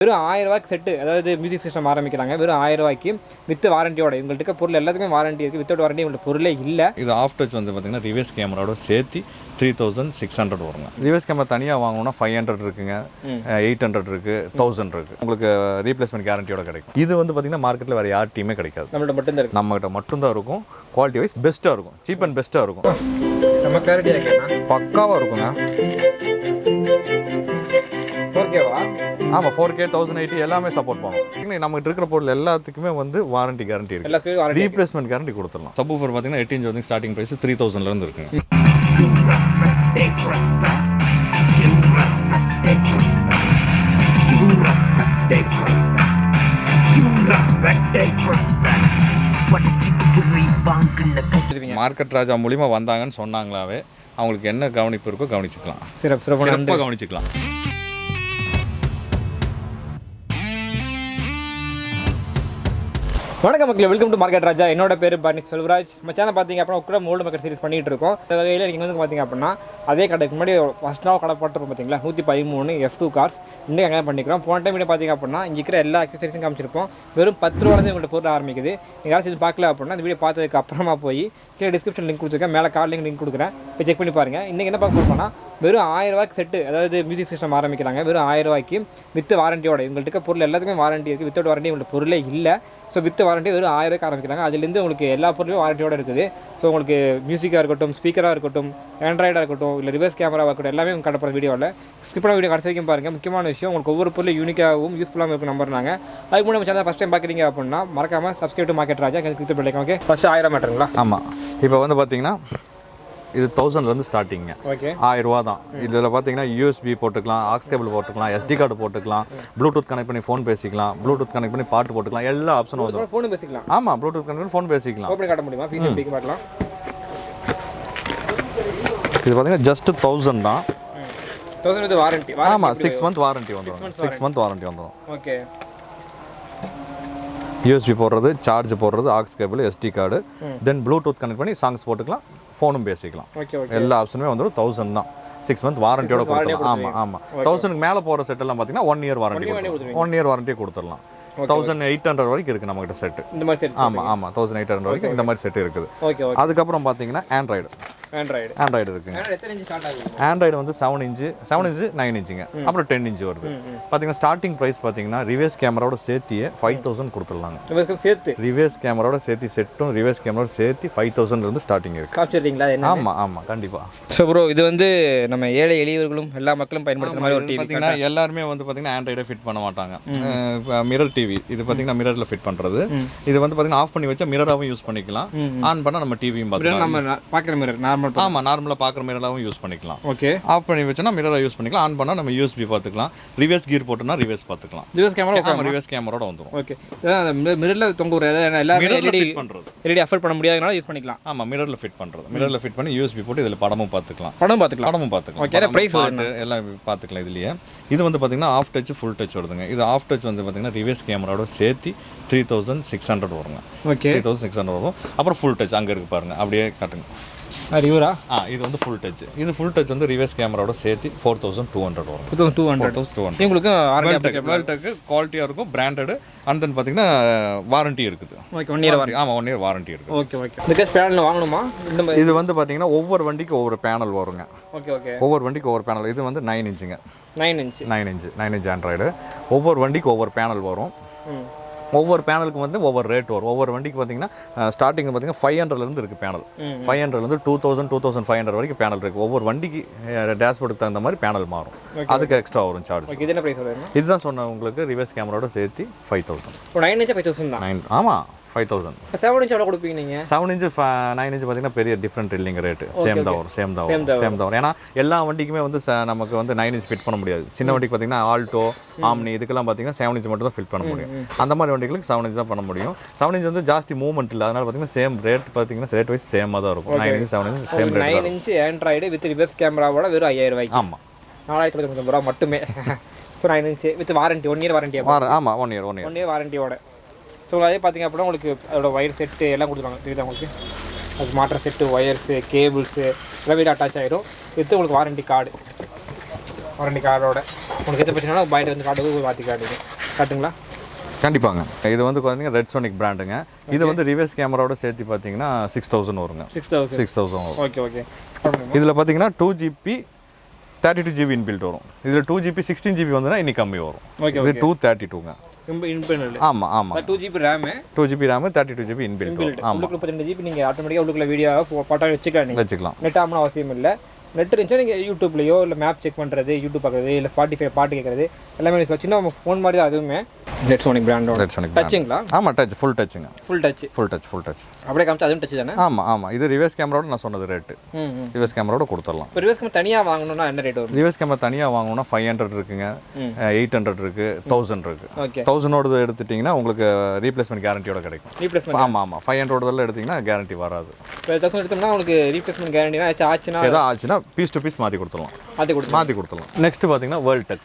வெறும் 1000 ரூபாய்க்கு செட்டு, அதாவது மியூசிக் சிஸ்டம் ஆரம்பிக்கிறாங்க. வெறும் 1000 ரூபாய்க்கு வித் வாரண்டியோட. இவங்கள்ட்ட பொருள் எல்லாத்துக்குமே வாரண்டி இருக்குது. வித்தவுட் வாரண்டி இவங்கள்ட்ட பொருளே இல்லை. இது ஆஃப் டச் வந்து பார்த்தீங்கன்னா ரிவர்ஸ் கேமராவோட சேர்த்து 3600 வருங்க. ரிவர்ஸ் கேமரா தனியாக வாங்கணும்னா 500 இருக்குங்க, 800 இருக்குது, 1000 இருக்குது. உங்களுக்கு ரீப்ளேஸ்மெண்ட் கேரண்டியோட கிடைக்கும். இது வந்து பார்த்தீங்கன்னா மார்க்கெட்டில் வேறு யார்ட்டையுமே கிடைக்காது. நம்மள்ட்ட மட்டும்தான் இருக்குது. நம்மகிட்ட மட்டும்தான் இருக்கும். குவாலிட்டி வைஸ் பெஸ்ட்டாக இருக்கும். சீப் அண்ட் பெஸ்ட்டாக இருக்கும். நம்ம கிளாரிட்டியாக இருக்கேன், பக்காவாக இருக்குங்க. 4Kவா? ஆமாம், 4K 1080 எல்லாமே சப்போர்ட் பண்ணுவோம். நம்மகிட்ட இருக்கிற பொருள் எல்லாத்துக்குமே வந்து வாரண்டி கேரண்டி இருக்குது. ரீப்ளேஸ்மெண்ட் கேரண்டி கொடுத்துடலாம். சப்வூஃபர் பார்த்தீங்கன்னா 8 இன்ச் வந்து ஸ்டார்டிங் ப்ரைஸ் 3000 இருக்குங்க. மார்க்கெட் ராஜா மூலிமா வந்தாங்கன்னு சொன்னாங்களாவே அவங்களுக்கு என்ன கவனிப்பு இருக்கோ கவனிச்சுக்கலாம். சிறப்பாக கவனிச்சுக்கலாம். வணக்கம் மக்களே, வெல்கம் டு மார்க்கெட் ராஜா. என்னோட பேர் பரணி செல்வராஜ். நம்ம சேனல் பார்த்தீங்க அப்படின்னா உக்கடம் ஓல்டு மார்க்கெட் சீரிஸ் பண்ணிட்டு இருக்கோம். இந்த வகையில் நீங்கள் வந்து பார்த்தீங்க அப்படின்னா அதே கடைக்கு முன்னாடி ஃபர்ஸ்ட் நாள் கடை போட்டுருப்போம் பார்த்தீங்களா, 113 F2 கார்ஸ் இன்னும் எங்கே பண்ணிக்கிறோம். போன டைம் பார்த்தீங்க அப்படின்னா இங்கே இருக்கிற எல்லா அக்சசரிஸும் காமிச்சிருப்போம். வெறும் 10 ரூபாய் உங்கள்கிட்ட பொருள் ஆரம்பிக்குது. நீங்கள் யாராச்சும் இது பார்க்கல அப்படின்னா இந்த வீடியோ பார்த்ததுக்கு அப்புறமா போய் கீழே டிஸ்கிரிப்ஷன் லிங்க் கொடுத்துருக்கேன், மேலே கார்டு லிங்க் கொடுக்குறேன், போய் செக் பண்ணி பாருங்கள். இன்றைக்கி என்ன பார்க்க போகிறோம்னா வெறும் 1000 ரூபாய்க்கு செட்டு, அதாவது மியூசிக் சிஸ்டம் ஆரம்பிக்கிறாங்க. வெறும் 1000 ரூபாய்க்கு வித் வாரண்டியோட. இவங்கள்ட்ட பொருள் எல்லாத்துக்குமே வாரண்டி இருக்குது. வித்தவுட் வாரண்டி உங்கள்கிட்ட பொருளே இல்லை. ஸோ வித் வாரண்டி வெறும் 1000 ரூபாய்க்கு ஆரம்பிக்கிறாங்க. அதுலேருந்து உங்களுக்கு எல்லா பொருளும் வாரண்டியோட இருக்குது. ஸோ உங்களுக்கு மியூசிக்காக இருக்கட்டும், ஸ்பீக்கராக இருக்கட்டும், ஆண்ட்ராய்டாக இருக்கட்டும், இல்லை ரிவர்ஸ் கேமராவாக இருக்கட்டும், எல்லாமே உங்களுக்கு கடப்புற வீடியோவில் ஸ்கிப்பான வீடியோ கடைசி வரைக்கும் பாருங்கள். முக்கியமான விஷயம், உங்களுக்கு ஒவ்வொரு பொருளும் யூனிக்காகவும் யூஸ்ஃபுல்லாகவும் இருக்கும் நம்புறாங்க. அதுக்கு முன்னாடி நம்ம சேனல் ஃபஸ்ட் டைம் பார்க்குறீங்க அப்படின்னா மறக்காமல் subscribe to market Raja click பண்ணிக்கலாம். ஓகே, ஃபஸ்ட்டு 1000 மேட்டருங்களா? ஆமாம். இப்போ வந்து பார்த்தீங்கன்னா இது 1000 ஸ்டார்டிங்க. ஓகே, 1000 ரூபா தான். இதில் பார்த்தீங்கன்னா யூஎஸ்பி போட்டுக்கலாம், ஆக்ஸ் கேபிள் போட்டுக்கலாம், SD கார்டு போட்டுக்கலாம், ப்ளூடூத் கனெக்ட் பண்ணி ஃபோன் பேசிக்கலாம், ப்ளூடூத் கனெக்ட் பண்ணி பாட்டு போட்டுக்கலாம், எல்லா ஆப்ஷனும் வந்து ஃபோன் பேசிக்கலாம். ஆமாம், ப்ளூடூத் கனெக்ட் பண்ணி ஃபோன் பேசிக்கலாம். ஓப்பன் காட்ட முடியுமா? பிசிபிக்கு பார்க்கலாம். இது பார்த்தீங்கன்னா ஜஸ்ட் 1000 தான். 1000 வித் வாரண்டி. ஆமாம், 6 மந்த் வாரண்டி வந்துடும். 6 மந்த் வாரண்டி வந்துடும். ஓகே, யூஎஸ்பி போடுறது, சார்ஜ் போடுறது, ஆக்ஸ் கேபிள், SD கார்டு, தென் ப்ளூடூத் கனெக்ட் பண்ணி சாங்ஸ் போட்டுக்கலாம், ஃபோனும் பேசிக்கலாம். எல்லா ஆப்ஷனுமே வந்துடும். 1000 தான். 6 மந்த் வாரண்டியோட கொடுத்துடலாம். ஆமாம் ஆமாம். 1000க்கு மேலே போகிற செட்டெல்லாம் பார்த்தீங்கன்னா 1 இயர் வாரண்டி, 1 இயர் வாரண்டியே கொடுத்துடலாம். 1800 வரைக்கும் இருக்குது நம்மகிட்ட செட்டு. ஆமாம் ஆமாம், 1800 வரைக்கும் இந்த மாதிரி செட்டு இருக்குது. அதுக்கப்புறம் பார்த்தீங்கன்னா ஆண்ட்ராய்டு இருக்குங்க. ஆண்ட்ராய்டு வந்து 7 இன்ச்சு, 9 இன்ச்சுங்க, அப்புறம் 10 இன்ச்சு வருது. பார்த்தீங்கன்னா ஸ்டார்டிங் ப்ரைஸ் பார்த்தீங்கன்னா ரிவர்ஸ் கேமராவோட சேர்த்தியே 5000 கொடுத்துடலாங்க. ரிவர்ஸ் கேமராவோட சேர்த்து செட்டும் ரிவர்ஸ் கேமராவோட சேர்த்து 5000 ஸ்டார்டிங் இருக்குது. ஆமாம் ஆமாம், கண்டிப்பாக. ஸோ ப்ரோ, இது வந்து நம்ம ஏழை எளியவர்களும் எல்லா மக்களும் பயன்படுத்துகிற மாதிரி ஒரு டிவி. பார்த்தீங்கன்னா எல்லாருமே வந்து பார்த்தீங்கன்னா ஆண்ட்ராய்டை ஃபிட் பண்ண மாட்டாங்க. மிரர் டிவி இது பார்த்தீங்கன்னா மிரரில் ஃபிட் பண்ணுறது. இது வந்து பார்த்தீங்கன்னா ஆஃப் பண்ணி வச்சா மிரராகவும் யூஸ் பண்ணிக்கலாம், ஆன் பண்ணால் நம்ம டிவியும் பார்த்துக்கலாம். நம்ம பார்க்குற மிரர் ஆமாம், நார்மலாக பார்க்குற மிரராகவும் யூஸ் பண்ணிக்கலாம். ஓகே, ஆஃப் பண்ணி வச்சோன்னா மிரராக யூஸ் பண்ணிக்கலாம், ஆன் பண்ணால் நம்ம யூஎஸ்பி பார்த்துக்கலாம், ரிவர்ஸ் கீர் போட்டோம்னா ரிவர்ஸ் பார்த்துக்கலாம். ரிவர்ஸ் கேமரா ரிவர்ஸ் கேமராவோட வந்துடும். ஓகே, மிரரில் தொங்க எல்லாரும் எல்இடி பண்ணுறது, எல்இடி அஃபோர்ட் பண்ண முடியாதனால யூஸ் பண்ணிக்கலாம். ஆமாம், மிரரில் ஃபிட் பண்ணுறது, மிரரில் ஃபிட் பண்ணி யூஎஸ்பி போட்டு இதில் படமும் பார்த்துக்கலாம். ஓகே, ப்ரைஸ் எல்லாம் பார்த்துக்கலாம் இதுலேயே. இது வந்து பார்த்தீங்கன்னா ஆஃப் டச் ஃபுல் டச் வருதுங்க. இது ஆஃப் டச் வந்து பார்த்தீங்கன்னா ரிவர்ஸ் கேமராவோட சேர்த்து 3600 வருங்க. ஓகே, 3600 வரும். அப்புறம் ஃபுல் டச் அங்கே இருக்குது பாருங்கள், அப்படியே காட்டுங்க. ரிவரா? இது வந்து ஃபுல் டச். இது ஃபுல் டச் வந்து ரிவர்ஸ் கேமராவோட சேர்த்து 4200 வரும். 4200 உங்களுக்கு வேல்டெக்கு குவாலிட்டியாக இருக்கும், பிராண்டட். அண்ட் தென் பார்த்தீங்கன்னா வாரண்டி இருக்குது. Okay, 1 year warranty. ஆமாம், 1 இயர் வாரண்டி இருக்குது. Okay okay. இந்த பேனல் வாங்கணுமா? இது வந்து பார்த்தீங்கன்னா ஒவ்வொரு வண்டிக்கு ஒவ்வொரு பேனல் வருங்க. ஓகே ஓகே, ஒவ்வொரு வண்டிக்கு ஒவ்வொரு பேனல். இது வந்து 9 இன்ச்சுங்க. 9 இன்ச் ஆண்ட்ராய்டு. ஒவ்வொரு வண்டிக்கு ஒவ்வொரு பேனல் வரும். ஒவ்வொரு பேனலுக்கு வந்து ஒவ்வொரு ரேட் வரும். ஒவ்வொரு வண்டிக்கு பார்த்தீங்கன்னா ஸ்டார்டிங் பார்த்தீங்கன்னா 500 இருக்குது பேனல். 500 2000 2500 வரைக்கும் பேனல் இருக்குது. ஒவ்வொரு வண்டிக்கு டேஷ்போர்டுக்கு தகுந்த மாதிரி பேனல் மாறும். அதுக்கு எக்ஸ்ட்ரா வரும் சார்ஜ். இதுதான் சொன்ன உங்களுக்கு ரிவர்ஸ் கேமராவோட சேர்த்து 5000. 9 இன்ச் 5000 தான். ஆமாம், 5000. 7 இன்ச் எவ்வளோ கொடுப்பீங்க நீங்கள்? 7 இன்ச் 9 இன்ச் பார்த்தீங்கன்னா பெரிய டிஃப்ரெண்ட் இல்லைங்க ரேட்டு. சேம் தான் வரும். ஏன்னா எல்லா வண்டிக்குமே வந்து நமக்கு வந்து 9 இன்ச் ஃபிட் பண்ண முடியாது. சின்ன வண்டிக்கு பார்த்தீங்கன்னா ஆல்டோ, ஆம்னி இதுக்கெல்லாம் பார்த்தீங்கன்னா 7 இன்ச் மட்டும் தான் ஃபிட் பண்ண முடியும். அந்த மாதிரி வண்டிகளுக்கு 7 இன்ச் தான் பண்ண முடியும். 7 இன்ச் வந்து ஜாஸ்தி மூவ்மெண்ட் இல்லை, அதனால பார்த்தீங்கன்னா சேம் ரேட் பார்த்தீங்கன்னா ரேட் வைஸ் சேமாக தான் இருக்கும். 9 inch 7 inch same rate. 9 inch android with reverse கேமராவோட வெறும் 5000 ரூபாய்க்கு. ஆமாம், 4900 ரூபா மட்டுமே. So 9 inch with warranty, 1 year warranty. ஆமாம், 1 இயர் வாரண்டியோட. ஸோ அதே பார்த்திங்க அப்படின்னா உங்களுக்கு அதோட ஒயர் செட்டு எல்லாம் கொடுத்துருவாங்க. தெரியுதா உங்களுக்கு? அது மாற்ற செட்டு, ஒயர்ஸு, கேபிள்ஸு எல்லாம் வீடு அட்டாச் ஆகிடும். வித்து உங்களுக்கு வாரண்டி கார்டு. வாரண்டி கார்டோட உங்களுக்கு எது பிரச்சனைனா பாயிண்ட் வந்து காட்டுக்கு மாற்றி காட்டுங்களா கண்டிப்பாங்க. இது வந்து பார்த்தீங்கன்னா ரெட் சோனிக் பிராண்டுங்க. இது வந்து ரிவர்ஸ் கேமராவோட சேர்த்து பார்த்தீங்கன்னா 6000 வருங்க. 6000 வரும். Okay okay. இதில் பார்த்தீங்கன்னா 2GB 32GB இன்பில்ட் வரும். இதில் 2GB 16GB வந்துன்னா இன்னும் கம்மி வரும். இது 232ங்க. ஆமாம் ஆமாம். 2GB RAM 2GB RAM 32GB inbuilt. ஆமாம். 32GB நீங்கள் ஆட்டோமேட்டிக்காக உள்ளுக்குள்ள வீடியோ பாட்டா வச்சுக்கலாம். நெட் ஆகணும் அவசியம் இல்லை. நெட் இருந்துச்சுன்னா நீங்கள் யூடியூப்லையோ இல்லை மேப் செக் பண்ணுறது, யூடியூப் பார்க்குறது, இல்லை ஸ்பாட்டிஃபை பாட்டு கேட்குறது எல்லாமே சின்ன நம்ம ஃபோன் மாதிரி தான் அதுவுமே. ரெட் சோனிக் பிராண்டோட. ரெட் சோனிக் டச்சுங்களா? ஆமாம் டச், ஃபுல் டச்சுங்க. ஃபுல் டச் அப்படியே காமிச்சு அதுவும் டச் தானே? ஆமாம் ஆமாம். இது ரிவர்ஸ் கேமராவோட நான் சொன்னது ரேட்டு. ரிவர்ஸ் கேமராவோட கொடுத்துடலாம். இப்போ ரிவர்ஸ் கேமரா தனியாக வாங்கணும்னா என்ன ரேட் வரும்? ரிவர்ஸ் கேமரா தனியாக வாங்கணும்னா 500 இருக்குங்க, 800 இருக்குது, 1000 இருக்குது. ஓகே. 1000 எடுத்துட்டிங்கன்னா உங்களுக்கு ரீப்ளேஸ்மெண்ட் கேரண்டியோட கிடைக்கும். ஆமாம் ஆமாம். 500 எடுத்திங்கன்னா கேரண்டி வராது. இப்போ 1000 எடுத்தோம்னா உங்களுக்கு ரீப்ளேஸ்மெண்ட் கேரண்டினா ஏதாச்சும் ஆச்சுன்னா பீஸ் டு பீஸ் மாற்றி கொடுத்துடலாம். நெக்ஸ்ட் பார்த்தீங்கன்னா வேர்ல்டெக்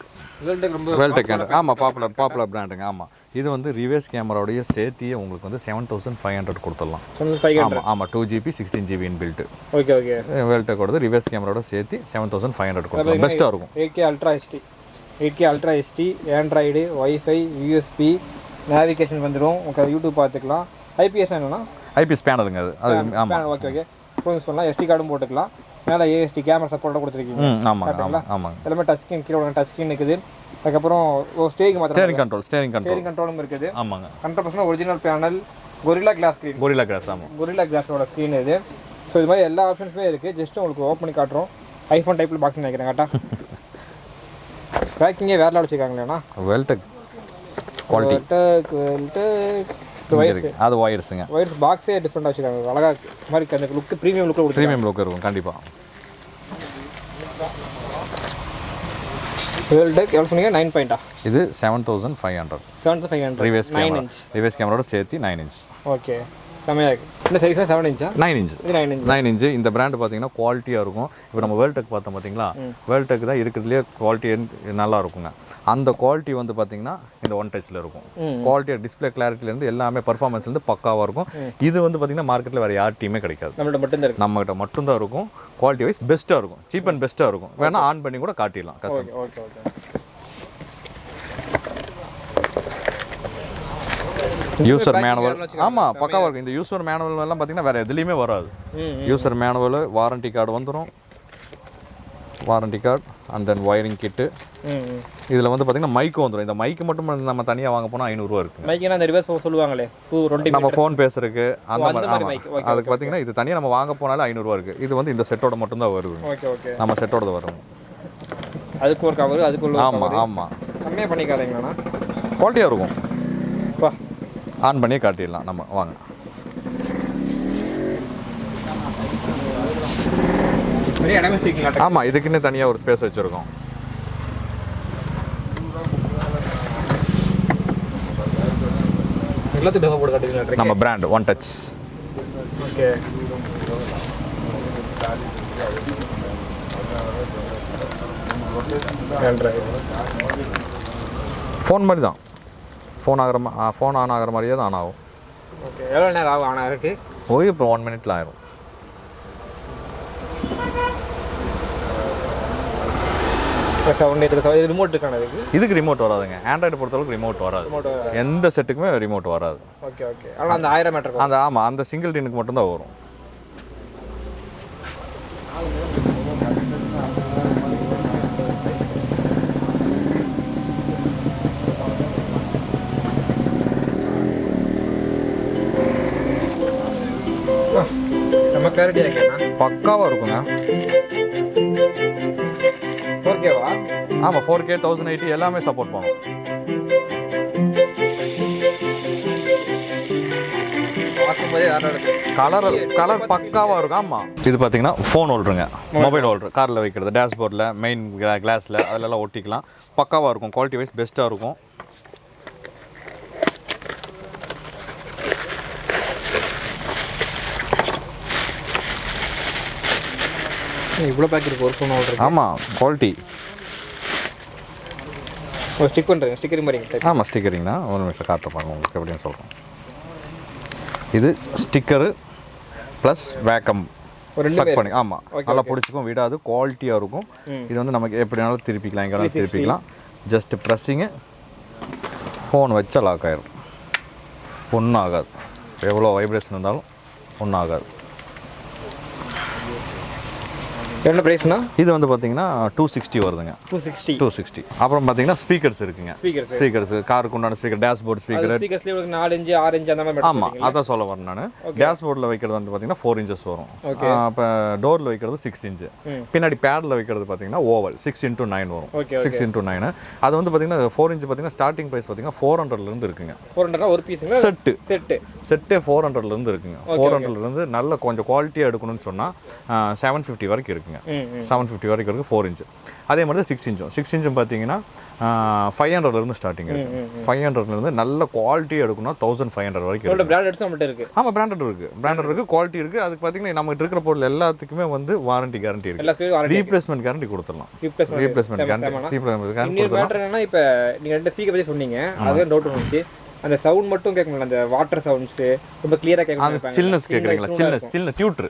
ஆமாம், பாப்புலர் பிராண்டுங்க. ஆமாம். இது வந்து ரிவர்ஸ் கேமராவுடைய சேர்த்தியே உங்களுக்கு வந்து 7500 கொடுத்துடலாம். ஆமாம் 2GB 16GB inbuilt. Okay okay. வேர்ல்டெக்கோட ரிவர்ஸ் கேமராவோட சேர்த்து 7500 கொடுத்துடலாம். பெஸ்ட்டாக இருக்கும். 8K ultra HD android, wifi, USB, navigation வந்துடும். ஓகே. யூடியூப் பார்த்துக்கலாம். ஐபிஎஸ் என்னன்னா ஐபிஎஸ் பேனலுங்க அது. ஆமாம். Okay okay. யூஸ் பண்ணலாம். SD கார்டும் போட்டுக்கலாம். மேலே ASD கேமரா சப்போர்ட்டோட கொடுத்துருக்கீங்க. ஆமாம். எல்லாமே டச் ஸ்க்ரீன், கீழே டச் ஸ்க்ரீன் இருக்குது. அதுக்கப்புறம் ஸ்டேரிங் கண்ட்ரோலும் இருக்குது. ஆமாங்க. 100% original panel, Gorilla Glass screen. ஆமாம். கொரில்லா கிளாஸோட ஸ்க்ரீன் இது. ஸோ இது மாதிரி எல்லா ஆப்ஷன்ஸுமே இருக்குது. ஜஸ்ட் உங்களுக்கு ஓப்பன் பண்ணி காட்டுறோம். ஐஃபோன் டைப்பில் பாக்ஸ் நினைக்கிறேன் கரெக்டாக. பேக்கிங்கே வேறு லெவல் வச்சுருக்காங்களேண்ணா. வேர்ல்டெக் அது ஒயர்ஸுங்க. ஒயர்ஸ் பாக்ஸே டிஃப்ரெண்டாக வச்சுருக்காங்க. அழகாக மாதிரி அந்த லுக்கு ப்ரீமியம் லுக் இருக்கும் கண்டிப்பாக. வேர்ல்டெக் எவ்வளோ சொன்னீங்க? 9 பாயிண்டா? இது 7500. ரிவர்ஸ் கேமராவோட சேர்த்து 9 இன்ச். ஓகே. செமையாக இருக்குது. என்ன சைஸா? 7 இன்ச்சா? 9 இன்ச். 9 இன்ச். இந்த பிராண்டு பார்த்தீங்கன்னா குவாலிட்டியாக இருக்கும். இப்போ நம்ம வேர்ல்டெக் பார்த்தோம் பார்த்தீங்களா, வேர்ல்டெக் தான் இருக்கிறதுலேயே குவாலிட்டி நல்லா இருக்குங்க. அந்த குவாலிட்டி வந்து பார்த்தீங்கன்னா இந்த ஒன் டச்சில் இருக்கும். குவாலிட்டியாக டிஸ்பிளே கிளாரிட்டிலேருந்து எல்லாமே பர்ஃபார்மன்ஸ்லேருந்து பக்காவாக இருக்கும். இது வந்து பார்த்தீங்கன்னா மார்க்கெட்டில் வேறு யார்ட்டையுமே கிடைக்காது. நம்மகிட்ட மட்டும்தான் இருக்கும். குவாலிட்டி வைஸ் பெஸ்ட்டாக இருக்கும். சீப் அண்ட் பெஸ்ட்டாக இருக்கும். வேணால் ஆன் பண்ணி கூட காட்டிடலாம் கஸ்டமர். User manual. ஆமாம் பக்காவாக இருக்கும். இந்த யூசர் மேனுவல் எல்லாம் பார்த்தீங்கன்னா வேறு எதுலேயுமே வராது. யூசர் மேனுவல், வாரண்டி கார்டு வந்துடும். Warranty card and then wiring kit. இதில் வந்து பார்த்தீங்கன்னா மைக்கு வந்துடும். இந்த மைக்கு மட்டும் நம்ம தனியாக வாங்க போனால் 500 ரூபா இருக்குது. மைக்குனா அந்த ரிவர்ஸ் சொல்லுவாங்களே, நம்ம ஃபோன் பேசுறதுக்கு அந்த மாதிரி. அதுக்கு பார்த்தீங்கன்னா இது தனியாக நம்ம வாங்க போனாலும் 500 ரூபா இருக்குது. இது வந்து இந்த செட்டோட மட்டும்தான் வருது. நம்ம செட்டோட வரும். அதுக்கு ஒரு கவர், அதுக்குள்ள ஆமாம் கம்மியாக பண்ணிக்காதீங்கண்ணா. குவாலிட்டியாக இருக்கும். ஆன் பண்ணி காட்டிடலாம் நம்ம. வாங்க. ஆமாம் இதுக்குன்னு தனியாக ஒரு ஸ்பேஸ் வச்சுருக்கோம். நம்ம brand one touch. Okay. Phone மாதிரி தான். ஃபோன் ஆன் ஆகிற மாதிரியே தான் ஆன் ஆகும். ஓகே. எவ்வளோ நேரம் ஆகும் ஆன் ஆகிறதுக்கு? போய் இப்போ 1 மினிட்ல ஆயிரும். இதுக்கு ரிமோட் வராதுங்க. ஆண்ட்ராய்டு பொறுத்தளவுக்கு ரிமோட் வராது. எந்த செட்டுக்குமே ரிமோட் வராது. Okay okay. ஆனால் அந்த 1000 மீட்டர் அந்த ஆமாம் அந்த சிங்கிள் டின்னுக்கு மட்டும்தான் வரும். செம்ம கிளாரிட்டியாக இருக்கேண்ணா. பக்காவாக இருக்குங்க. 4Kவா? ஆமாம் 4K 1080 எல்லாமே சப்போர்ட் பண்ணும். கலர் பக்காவாக இருக்கும். ஆமாம் இது பார்த்தீங்கன்னா ஃபோன் ஹோல்டருங்க, மொபைல் ஹோல்டர், காரில் வைக்கிறது, டேஷ்போர்டில், மெயின் கிளாஸில் அதிலெல்லாம் ஒட்டிக்கலாம். பக்காவாக இருக்கும். குவாலிட்டி வைஸ் பெஸ்ட்டாக இருக்கும். இவ்வளோ பேக் இருக்குது ஒரு ஃபோன் ஹோல்டர். ஆமாம் குவாலிட்டி. ஸ்டிக் பண்ணுறேன், ஸ்டிக்கரிங் மாதிரி. ஆமாம் ஸ்டிக்கரிங்னா ஒரு நிமிஷம் காட்டுறப்பாங்க உங்களுக்கு எப்படின்னு சொல்கிறேன். இது ஸ்டிக்கரு ப்ளஸ் வேக்கம் சக் பண்ணி ஆமாம் நல்லா பிடிச்சிக்கும், விடாது, குவாலிட்டியாக இருக்கும். இது வந்து நமக்கு எப்படினாலும் திருப்பிக்கலாம், எங்கேனாலும் திருப்பிக்கலாம். ஜஸ்ட் ப்ரெஸ்ஸிங்கு, ஃபோன் வச்சா லாக் ஆகிடும், ஒன்றும் ஆகாது. எவ்வளோ வைப்ரேஷன் இருந்தாலும் ஒன்றும் ஆகாது. என்ன ப்ரைஸ்னா? இது வந்து பார்த்தீங்கன்னா 260 வருதுங்க. 260. அப்புறம் பார்த்தீங்கன்னா ஸ்பீக்கர்ஸ் இருக்குங்க. ஸ்பீக்கர்ஸ் காருக்கு உண்டான ஸ்பீக்கர், டேஷ்போர்ட் ஸ்பீக்கர். ஸ்பீக்கர்ஸ்லேயே 4 இன்ச் 6 இன்ச் அந்த மாதிரி. ஆமாம், அதான் சொல்ல வரேன் நான். டேஷ்போர்டில் வைக்கிறது வந்து பார்த்தீங்கன்னா 4 inches வரும். அப்போ டோரில் வைக்கிறது 6 inch. பின்னாடி பேடில் வைக்கிறது பார்த்தீங்கன்னா ஓவல் 6x9 வரும். 6x9. அது வந்து பார்த்தீங்கன்னா 4 inch பார்த்தீங்கன்னா ஸ்டார்டிங் ப்ரைஸ் பார்த்தீங்கன்னா 400லேருந்து இருக்குங்க. 400 ஒரு பீஸுங்க? செட்டே 400லேருந்து இருக்குங்க. 400லேருந்து நல்ல கொஞ்சம் குவாலிட்டியாக எடுக்கணும்னு சொன்னால் 750 வரைக்கும் இருக்குங்க. 750 வரைக்கும் இருக்குது 4 inch. அதே மாதிரி தான் 6 inch. 6 inch பார்த்தீங்கன்னா 500லேருந்து ஸ்டார்டிங் இருக்குது. 500லேருந்து நல்ல குவாலிட்டியாக எடுக்கணும்னா 1500 வரைக்கும் இருக்குது. பிராண்டட்ஸ் நம்மகிட்ட இருக்குது. ஆமாம், பிராண்டட் இருக்குது, குவாலிட்டி இருக்குது. அதுக்கு பார்த்தீங்கன்னா நம்மகிட்ட இருக்கிற பொருள் எல்லாத்துக்குமே வந்து வாரண்டி கேரண்டி இருக்குது. ரீப்ளேஸ்மெண்ட் கேரண்டி கொடுத்துடலாம். ரீப்ளேஸ்மெண்ட் கேரண்டி கொடுத்துடலாம். இப்போ நீங்கள் 2 ஸ்பீக்கர் பற்றி சொன்னீங்க, அதுதான் டவுட் வந்துச்சு. அந்த சவுண்ட் மட்டும் கேட்க முடியல, அந்த வாட்டர் சவுண்ட்ஸ் ரொம்ப கிளியரா கேட்க சில்னஸ் கேக்குறீங்களா? Chillness tutor.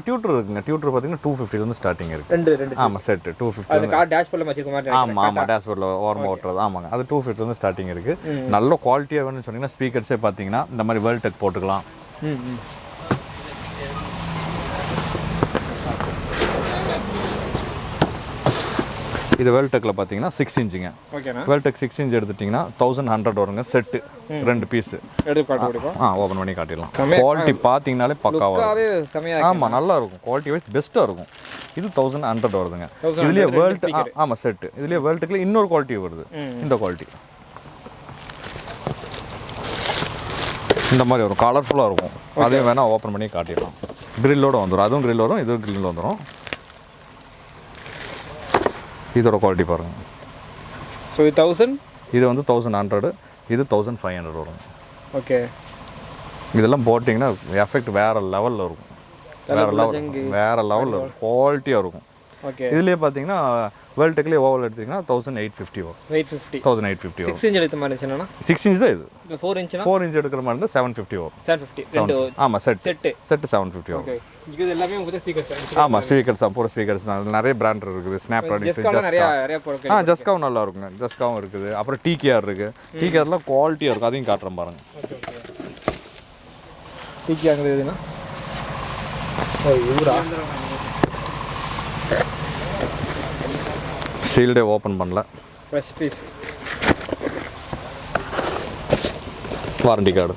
டியூட்டர் இருக்குங்க. டியூட்டர் பாத்தீங்கன்னா 250 ல இருந்து ஸ்டார்டிங் இருக்கு. ரெண்டு ஆமா செட் 250. அது கார் டேஷ்போர்ட்ல வச்சிருக்க மாதிரி. ஆமா டேஷ்போர்ட்ல ஓரமா ஓட்டுறது. ஆமாங்க, அது 250 ல இருந்து ஸ்டார்டிங் இருக்கு. நல்ல குவாலிட்டியா வேணும்னு சொன்னீங்கன்னா ஸ்பீக்கர்ஸே பாத்தீங்கன்னா இந்த மாதிரி வேர்ல்டெக் போட்டுக்கலாம். இது வேர்ல்டெக்கில் பார்த்தீங்கன்னா 6 inchங்க. வேர்ல்டெக் 6 inch எடுத்துட்டிங்கன்னா 1100 வருங்க செட்டு, 2 பீஸு. ஓப்பன் பண்ணி காட்டிடலாம். குவாலிட்டி பார்த்தீங்கனாலே பக்காவாக. ஆமாம், நல்லா இருக்கும். குவாலிட்டி வைஸ் பெஸ்ட்டாக இருக்கும். இது 1100 வருதுங்க. இதுலேயே வேர்ல்டெக் ஆமாம் செட்டு. இதுலேயே வேர்ல்டெக்கில் இன்னொரு குவாலிட்டி வருது. இந்த குவாலிட்டி இந்த மாதிரி வரும், கலர்ஃபுல்லாக இருக்கும். அதையும் வேணால் ஓப்பன் பண்ணி காட்டிடலாம். க்ரில்லோடு வந்துடும். அதுவும் க்ரில் வரும், இதுவும் க்ரில் வந்துடும். இதோட குவாலிட்டி பாருங்கள். ஸோ இது 1000, இது வந்து 1100, இது 1500 வரும். ஓகே, இதெல்லாம் போட்டிங்கன்னா எஃபெக்ட் வேறு லெவலில் இருக்கும். வேறு லெவலில் இருக்கும், குவாலிட்டியாக இருக்கும். ஓகே, இதுலேயே பார்த்தீங்கன்னா வேர்ல்டெக்லேயே ஓவல் எடுத்திங்கன்னா 1850 வரும். 1850 வரும். 6 inch எடுத்த மாதிரி இருந்துச்சுன்னா 6 inch தான் இது. 4 inch 4 inch எடுக்கிற மாதிரி இருந்தால் 750 வரும். 750. ஆமாம், செட்டு 750 வரும். ஓகே, இது எல்லாமே உங்களுக்கு ஸ்பீக்கர்ஸ். ஆமாம், ஸ்பீக்கர்ஸ் தான், பூரா ஸ்பீக்கர்ஸ் தான். நிறைய பிராண்ட் இருக்குது. ஸ்னாப் ட்ராகன், ஜஸ்காவும் நல்லா இருக்குங்க. ஜஸ்காவும் இருக்குது. அப்புறம் டிகேஆர் இருக்குது. டிகேஆர்லாம் குவாலிட்டியாக இருக்கும். அதையும் காட்டுறேன் பாருங்க. டிகேஆர்ங்கிறதுனா இவரா ஷீல்டே ஓப்பன் பண்ணல. Fresh piece. Warranty card.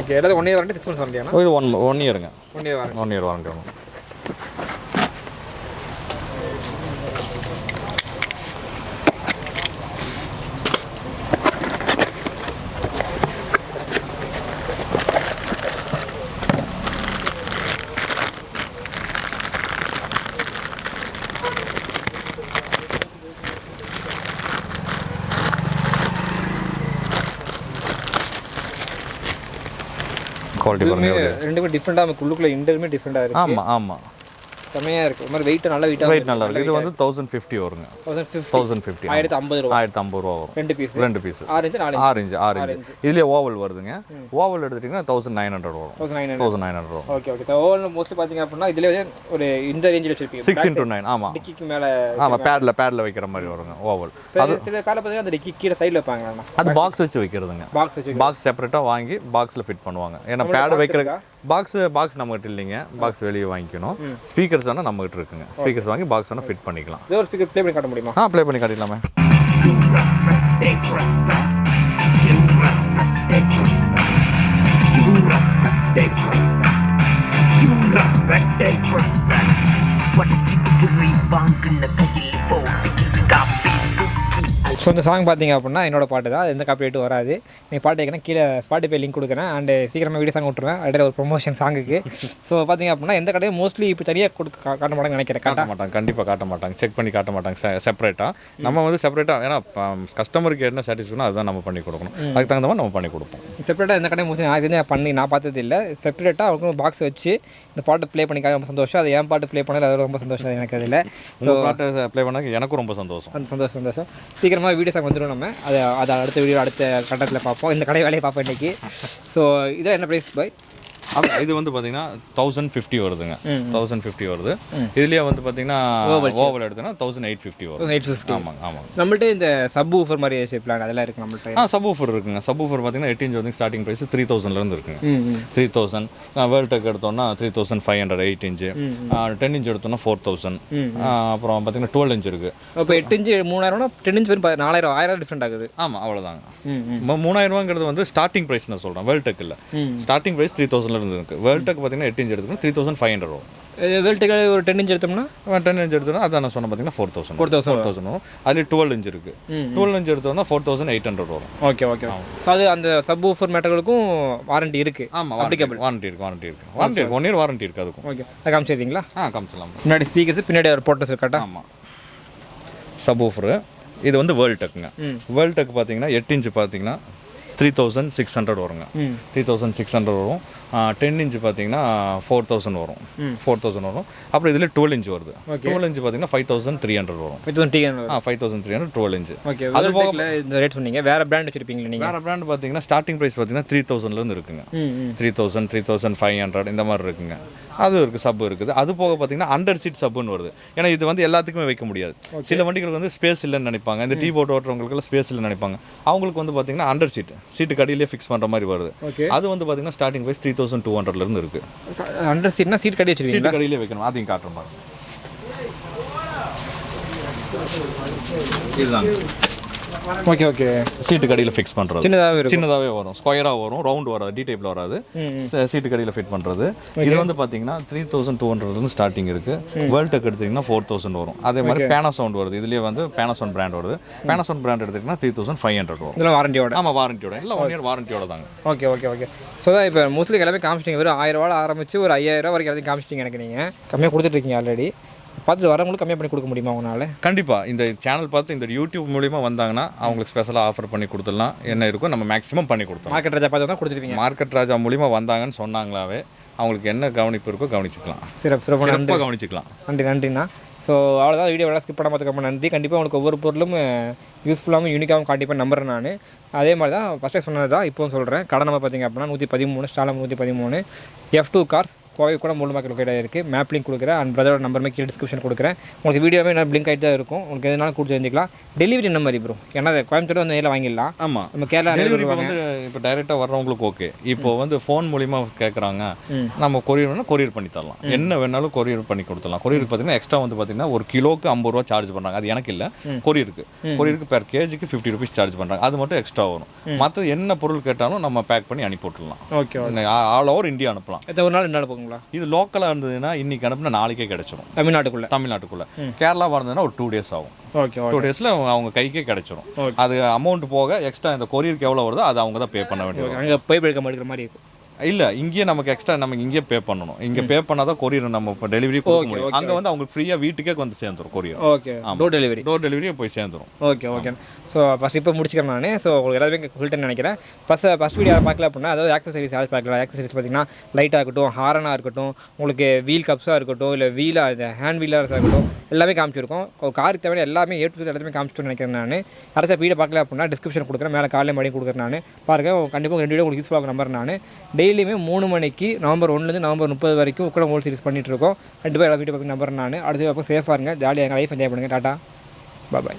Okay, எல்லாரும் 1 year வாரண்டி, 6 months வாரண்டியானா? இது 1 yearங்க. 1 year வாரண்டி. 1 year வாரண்டி வரும். குவாலிட்டி பாருங்க. ரெண்டுமே டிஃபரெண்டா இருக்கு. உள்ளுக்குள்ள இன்டர்மே டிஃபரெண்டா இருக்கு. ஆமா ஆமா, செமையா இருக்கு. மாதிரி வெயிட் நல்லா வெயிட் நல்லா இருக்கு. இது வந்து 1050 வருங்க. 1050 1050 ரூபாய். 1050 ரூபாய் வரும். ரெண்டு பீஸ் 6 inch 4 inch. இதுலயே ஓவல் வருதுங்க. ஓவல் எடுத்துட்டீங்கன்னா 1900 வரும். 1900 வரும். Okay okay. ஓவல் மோஸ்ட்லி பாத்தீங்க அப்படினா இதுலயே ஒரு இந்த ரேஞ்சில வச்சிருப்பீங்க. 6x9. ஆமா, டிக்கிக்கு மேல. ஆமா, பேட்ல வைக்கிற மாதிரி வருங்க ஓவல். அது சில கால பாத்தீங்கன்னா அந்த டிக்கி கீழ சைடுல வைப்பாங்க. அது பாக்ஸ் வச்சு வைக்கிறதுங்க. பாக்ஸ் செப்பரேட்டா வாங்கி பாக்ஸ்ல ஃபிட் பண்ணுவாங்க. ஏன்னா பேட் வைக்கிற பாக்ஸ் நம்மகிட்ட இல்லைங்க. பாக்ஸ் வெளியே வாங்கிக்கணும். ஸ்பீக்கர்ஸ் வேணா நம்மகிட்ட இருக்குங்க. ஸ்பீக்கர்ஸ் வாங்கி பாக்ஸ் வேணா ஃபிட் பண்ணிக்கலாம். இது ஒரு ஸ்பீக்கர் ப்ளே பண்ணி காட்ட முடியுமா? ப்ளே பண்ணி காட்டிடலாமே. ஸோ இந்த சாங் பார்த்தீங்க அப்படின்னா என்னோட பாட்டு தான். எந்த காப்பிரைட்டும் வராது. நீங்கள் பாட்டு கேட்கணும், கீழே ஸ்பாட்டிஃபை லிங்க் கொடுக்குறேன். அண்டு சீக்கிரமாக வீடியோ சாங் விட்டுருவேன். அடுத்த ஒரு ப்ரொமோஷன் சாங்குக்கு. ஸோ பார்த்தீங்க அப்படின்னா எந்த கடையும் மோஸ்ட்லி இப்போ தனியாக காட்ட மாட்டாங்க நினைக்கிறேன். காட்ட மாட்டாங்க, கண்டிப்பாக காட்ட மாட்டாங்க. செக் பண்ணி காட்ட மாட்டாங்க செப்பரேட்டாக. நம்ம வந்து செப்பரேட்டாக, ஏன்னா கஸ்டமருக்கு என்ன சாட்டிஸ்ஃபேக்ஷனோ அதுதான் நம்ம பண்ணி கொடுக்கணும். அதுக்கு தகுந்த மாதிரி நம்ம பண்ணி கொடுப்போம். செப்பரேட்டாக எந்த கடையும் மோஸ்ட்லி நான் பார்த்தது இல்லை. செப்பரேட்டாக அவங்க பாக்ஸ் வச்சு இந்த பாட்டு ப்ளே பண்ணிக்காக ரொம்ப சந்தோஷம். அது என் பாட்டு ப்ளே பண்ணல, அது ரொம்ப சந்தோஷம் எனக்கு. அதில் ஸோ பாட்டு ப்ளே பண்ணால் எனக்கும் ரொம்ப சந்தோஷம். அந்த சந்தோஷம். சீக்கிரமாக வீடியோ சாங் வந்துடும். நம்ம அதை அடுத்த வீடியோ அடுத்த கட்டத்தில் பார்ப்போம். இந்த கடை வேலையை பார்ப்போம் இன்றைக்கி. ஸோ இதில் என்ன ப்ரைஸ் பாய்? இது வந்து பார்த்தீங்கன்னா 1050 வருதுங்க. 1050 வருது. இதுலேயே வந்து பார்த்தீங்கன்னா ஓவல் எடுத்தோன்னா 1850 வரும். 1850. ஆமாங்க ஆமாங்க. நம்மள்ட்ட இந்த சப் ஊஃபர் மாதிரி பிளான் அதெல்லாம் இருக்குது நம்மள்ட்ட. சப் ஊஃபர் இருக்குங்க. சப் ஊஃபர் பார்த்தீங்கன்னா 8 இன்ச் வந்து ஸ்டார்டிங் ப்ரைஸ் 3000லேருந்து இருக்குங்க. 3000. வேர்ல்டெக் எடுத்தோம்னா 3500 8 இன்ச்சு. 10 இன்ச் எடுத்தோம்னா 4000. அப்புறம் பார்த்தீங்கன்னா 12 இன்ச் இருக்குது. இப்போ 8 இன்ச்சு 3000, 10 இன்ச் வெறும் 4000, 1000 டிஃப்ரெண்ட் ஆகுது. ஆமாம் அவ்வளோதாங்க. 3000 வந்து ஸ்டார்டிங் ப்ரைஸ் நான் சொல்கிறேன். வேர்ல்டெக் இல்லை, ஸ்டார்டிங் ப்ரைஸ் 3000லேருந்து இருக்குது. வேர்ல்டெக் பார்த்தீங்கன்னா 8 இன்ச் எடுத்துக்கணும் 3500 வரும். வேர்ல்டெக் ஒரு 10 இன்ச் எடுத்தோம்னா 10 இன்ச் எடுத்தோம்னா அதான் நான் சொன்ன பார்த்தீங்கன்னா 4000 வரும். அதுலேயே 12 இன்ச் இருக்குது. 12 இன்ச் எடுத்தோம்னா 4800 வரும். Okay okay. ஸோ அது அந்த சப் ஊஃபர் மேட்டர்களுக்கும் வாரண்டி இருக்குது. ஆமாம் அப்ளிகபிள். வாரண்டி இருக்குது 1 இயர் வாரண்டி இருக்குது அதுக்கும். ஓகே, அது காமிச்சிருக்கீங்களா? காமிச்சிடலாம். முன்னாடி ஸ்பீக்கர்ஸ், பின்னாடி ஒரு போட்டோஸ் இருக்கட்டா? ஆமாம். சப் ஊஃபர் இது வந்து வேர்ல்டெக்குங்க. வேர்ல்டெக் பார்த்தீங்கன்னா 8 இன்ச் பார்த்தீங்கன்னா 3600 வருங்க. 3600 வரும். 10 இன்ச் பார்த்தீங்கன்னா 4000 வரும். 4000 வரும். அப்புறம் இதில் 12 இன்ச் வருது. 12 இன்ச் பார்த்தீங்கன்னா 5300 வரும். 5300 12 இன்ச். ஓகே, அது போக இந்த ரேட் சொன்னீங்க. வேறு பிராண்ட் வச்சிருப்பீங்களா நீங்கள்? வேறு பிராண்ட் பார்த்தீங்கன்னா ஸ்டார்டிங் ப்ரைஸ் பார்த்தீங்கன்னா 3000லேருந்து இருக்குங்க. 3000, 3500 இந்த மாதிரி இருக்குங்க. அது இருக்குது, சப் இருக்குது. அது போக பார்த்தீங்கன்னா அண்டர் சீட் சப்புன்னு வருது. ஏன்னா இது வந்து எல்லாத்துக்குமே வைக்க முடியாது. சில வண்டிகளுக்கு வந்து ஸ்பேஸ் இல்லைன்னு நினைப்பாங்க. இந்த டீ போட் ஓட்டுறவங்களுக்குலாம் ஸ்பேஸ் இல்லைன்னு நினைப்பாங்க. அவங்களுக்கு வந்து பார்த்தீங்கன்னா அண்டர் சீட்டு கடியிலே ஃபிக்ஸ் பண்ணுற மாதிரி வருது. அது வந்து பார்த்தீங்கன்னா ஸ்டார்டிங் ப்ரைஸ் 3200லேருந்து இருக்குது. அண்டர் சீட்னா சீட் கடி வச்சுருக்கீங்க? சீட்டு கடியிலே வைக்கணும். அதையும் காட்டுற மாதிரி இதுதாங்க. Okay okay. சீட்டு கடியில் ஃபிக்ஸ் பண்ணுறது சின்னதாகவே வரும். ஸ்கொயராக வரும், ரவுண்ட் வராது, டி டைப்பில் வராது. சீட்டு கடியில் ஃபிட் பண்ணுறது. இது வந்து பார்த்தீங்கன்னா 3200லேருந்து ஸ்டார்டிங் இருக்குது. வேர்ல்டெக் எடுத்திங்கன்னா 4000 வரும். அதே மாதிரி பேனாசவுண்ட் வருது. இதுலேயே வந்து பேனாசவுண்ட் பிராண்ட் வருது. பேனாசவுண்ட் பிராண்ட் எடுத்திங்கன்னா 3500 வரும். இதெல்லாம் வாரண்டியோட? ஆமாம், வாரண்டியோட. இல்லை 1 இயர் வாரண்டியோட தாங்க. Okay okay okay. ஸோ தான் இப்போ மோஸ்ட்லி எல்லாமே காமிச்சிட்டிங்க. வெறும் 1000 ஆரம்பிச்சு ஒரு 5000 வரைக்கும் எல்லாத்தையும் காமிச்சிட்டிங்க. எனக்கு நீங்கள் கம்மியாக கொடுத்துட்ருக்கீங்க. ஆல்ரெடி பார்த்து வரவங்களுக்கு கம்மியாக பண்ணி கொடுக்க முடியுமா உங்களால்? கண்டிப்பாக. இந்த சேனல் பார்த்து இந்த யூடியூப் மூலிமா வந்தாங்கன்னா அவங்களுக்கு ஸ்பெஷலாக ஆஃபர் பண்ணி கொடுத்துடலாம். என்ன இருக்கும் நம்ம மேக்ஸிமம் பண்ணி கொடுத்தோம். மார்க்கெட் ராஜா பார்த்து தான் கொடுத்துருவீங்க? மார்க்கெட் ராஜா மூலிமா வந்தாங்கன்னு சொன்னாங்களாவே அவங்களுக்கு என்ன கவனிப்பு இருக்கோ கவனிச்சிக்கலாம். சிறப்பாக கவனிச்சிக்கலாம். நன்றிண்ணா. ஸோ அவ்வளோதான். வீடியோ எல்லாம் ஸ்கிப் பண்ண பார்த்துக்க நன்றி. கண்டிப்பாக உங்களுக்கு ஒவ்வொரு பொருளும் யூஸ்ஃபுல்லாகவும் யூனிக்காகவும் காட்டிப்பேன் நம்புறேன் நான். அதே மாதிரி தான் ஃபஸ்ட்டே சொன்னது தான் இப்போவும் சொல்கிறேன். கடை நம்பர் பார்த்திங்க அப்படின்னா 113, ஸ்டாலம் 113, F2 கார்ஸ், கோவை கூட மூணு மார்க்கெட் லொக்கேட் இருக்குது. மேப் லிங்க் கொடுக்குறேன். அண்ட் பிரதரோட நம்பருமே கீழே டிஸ்கிரிப்ஷன் கொடுக்குறேன். உங்களுக்கு வீடியோவே என்ன லிங்க் ஆகிட்டு தான் இருக்கும். உங்களுக்கு எதுனாலும் கொடுத்து தெரிஞ்சிக்கலாம். டெலிவரி என்ன மாதிரி ப்ரோ? ஏன்னா கோயம்புத்தூர் வந்து நேரில் வாங்கிடலாம். ஆமாம், நம்ம கேரளா டெலிவரி வந்து இப்போ டைரெக்டாக வர்றவங்களுக்கு ஓகே. இப்போ வந்து ஃபோன் மூலிமா கேட்குறாங்க, நம்ம கொரியர்னா கொரியர் பண்ணி தரலாம். என்ன வேணாலும் கொரியர் பண்ணி கொடுத்துடலாம். கொரியருக்கு பார்த்தீங்கன்னா எக்ஸ்ட்ரா வந்து பார்த்தீங்கன்னா ஒரு கிலோக்கு 50 ரூபா சார்ஜ் பண்ணுறாங்க. அது எனக்கு இல்லை, கொரியருக்கு பெர் கேஜிக்கு 50 ருபீஸ் சார்ஜ் பண்ணுறாங்க. அது மட்டும் எக்ஸ்ட்ரா வரும். மற்ற என்ன பொருள் கேட்டாலும் நம்ம பேக் பண்ணி அனுப்பி விட்டுடலாம். ஓகே, ஆல் ஓவர் இந்தியா அனுப்பலாம். ஒரு நாள் 2 நாள் போகுங்களா? இது லோக்கலாக இருந்ததுன்னா இன்னைக்கு அனுப்புனா நாளைக்கே கிடைச்சிடும். தமிழ்நாட்டுக்குள்ளே. கேரளாவாக இருந்ததுன்னா ஒரு 2 டேஸ் ஆகும். 2 டேஸில் அவங்க கைக்கே கிடைச்சிடும். அது அமௌண்ட் போக எக்ஸ்ட்ரா இந்த கொரியருக்கு எவ்வளோ வருதோ அது அவங்க தான் பே பண்ண வேண்டியது. அங்கே போய் எடுக்க மாட்டேங்கிற மாதிரி இருக்கும். இல்லை, இங்கேயே நமக்கு எக்ஸ்ட்ரா நமக்கு இங்கேயே பே பண்ணணும். இங்கே பே பண்ணால் தான் கொரியர் நம்ம இப்போ டெலிவரி கொடுக்க முடியும். அங்கே வந்து அவங்களுக்கு ஃப்ரீயாக வீட்டுக்கே வந்து சேர்ந்துடும் கொரியர். ஓகே, டோர் டெலிவரியே போய் சேர்ந்துடும். ஓகே. ஸோ ஃபஸ்ட் இப்போ முடிச்சுக்கிறேன் நான். ஸோ உங்களுக்கு எல்லாருமே சொல்லிட்டேன்னு நினைக்கிறேன். ஃபஸ்ட் வீடியோ பார்க்கல அப்படின்னா அதாவது ஆக்சசரிஸ் யாரும் பார்க்கலாம். ஆக்சசரிஸ் பார்த்தீங்கன்னா லைட்டாக இருக்கட்டும், ஹாரனாக இருக்கட்டும், உங்களுக்கு வீல் கப்ஸாக இருக்கட்டும், இல்லை வீலாக ஹேண்ட் வீலர்ஸாக இருக்கட்டும், எல்லாமே காமிச்சிருக்கோம். காருக்கு தேவையான எல்லாமே A to Z எல்லாத்தையுமே காமிச்சிட்டு நினைக்கிறேன் நான். அரசா வீடியோ பார்க்கல அப்படின்னா டிஸ்கிரிப்ஷன் கொடுக்குறேன், மேலே காலையில் மறுபடியும் கொடுக்குறேன் நான். பாருங்கள், கண்டிப்பாக 2 வீடியோ உங்களுக்கு யூஸ்ஃபுல்லாக நம்பர் நான். டெய்லியுமே 3 மணிக்கு நவம்பர் 1லேருந்து நவம்பர் 30 வரைக்கும் உக்கடம் ஹோல் சீரிஸ் பண்ணிட்டு இருக்கோம். கண்டிப்பாக எல்லா வீடியோ பார்க்க நம்பர் நான். அடுத்த சேஃபாக இருங்க, ஜாலியாக லைஃப் என்ஜாய் பண்ணுங்கள். டாட்டா, பாய்.